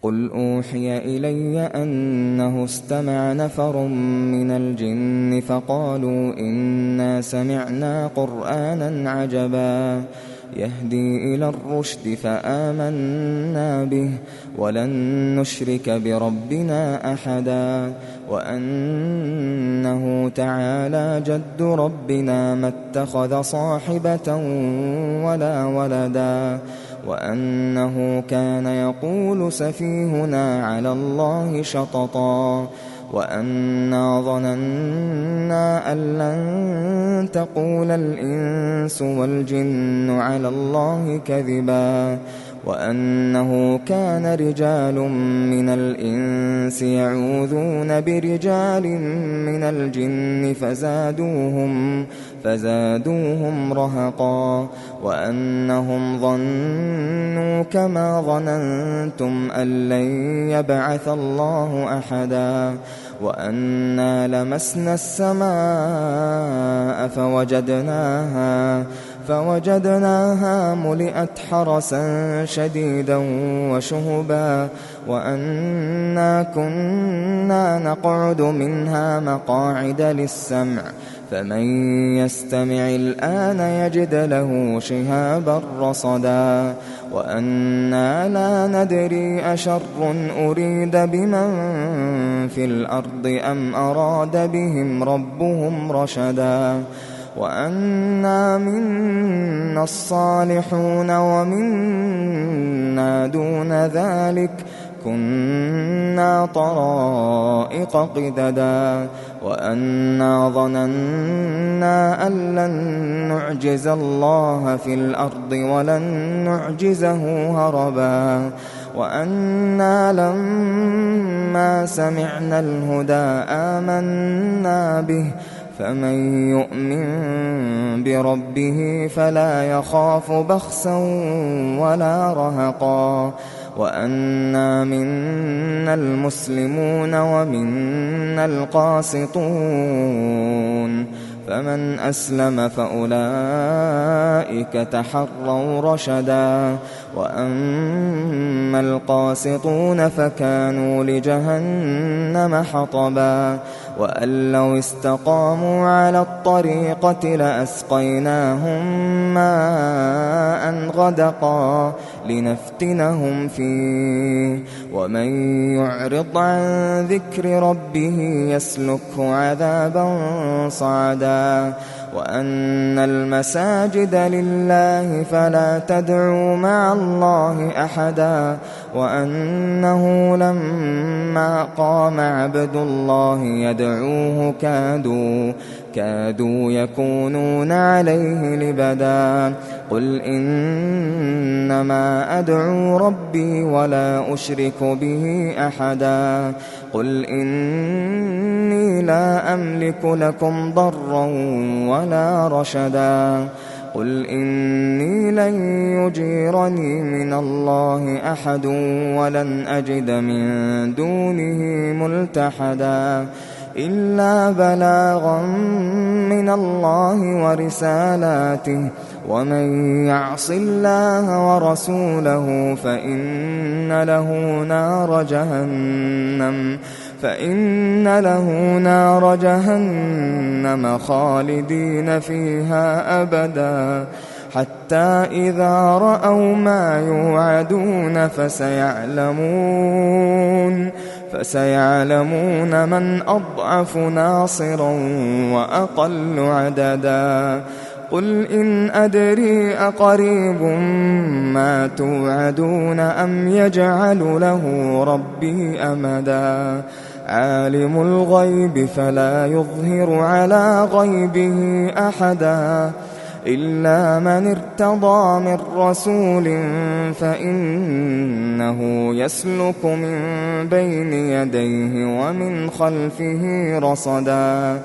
قل أوحي إلي أنه استمع نفر من الجن فقالوا إنا سمعنا قرآنا عجبا يهدي إلى الرشد فآمنا به ولن نشرك بربنا أحدا وأنه تعالى جد ربنا ما اتخذ صاحبة ولا ولدا وأنه كان يقول سفيهنا على الله شططا وأنا ظننا أن لن تقول الإنس والجن على الله كذبا وأنه كان رجال من الإنس يعوذون برجال من الجن فزادوهم رهقا وأنهم ظنوا كما ظننتم أن لن يبعث الله أحدا وأنا لمسنا السماء فوجدناها ملئت حرسا شديدا وشهبا وأنا كنا نقعد منها مقاعد للسمع فمن يستمع الآن يجد له شهابا رصدا وأنا لا ندري أشر أريد بمن في الأرض أم أراد بهم ربهم رشدا وأنا منا الصالحون ومنا دون ذلك كنا طرائق قددا وأنا ظننا أن لن نعجز الله في الأرض ولن نعجزه هربا وأنا لما سمعنا الهدى آمنا به فمن يؤمن بربه فلا يخاف بخسا ولا رهقا وأنا منا المسلمون ومنا القاسطون فمن أسلم فأولئك تحروا رشدا وأما القاسطون فكانوا لجهنم حطبا وأن لو استقاموا على الطريقة لأسقيناهم ماء غدقا لنفتنهم فيه ومن يعرض عن ذكر ربه يسلكه عذابا صعدا وأن المساجد لله فلا تدعوا مع الله أحدا وأنه لما قام عبد الله يدعوه كادوا يكونون عليه لبدا قل إنما أدعو ربي ولا أشرك به أحدا قل إني لا أملك لكم ضرا ولا رشدا قل إني لن يجيرني من الله أحد ولن أجد من دونه ملتحدا إلا بلاغا من الله ورسالاته ومن يعص الله ورسوله فإن له نار جهنم خالدين فيها أبدا حتى إذا رأوا ما يوعدون فسيعلمون من أضعف ناصرا وأقل عددا قل إن أدري أقريب ما توعدون أم يجعل له ربي أمدا عالم الغيب فلا يظهر على غيبه أحدا إلا من ارتضى من رسول فإنه يسلك من بين يديه ومن خلفه رصدا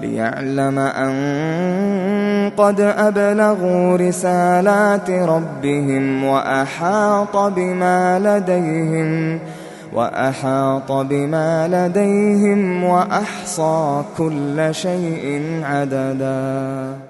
ليعلم أن قد أبلغوا رسالات ربهم وأحاط بما لديهم وأحصى كل شيء عددا.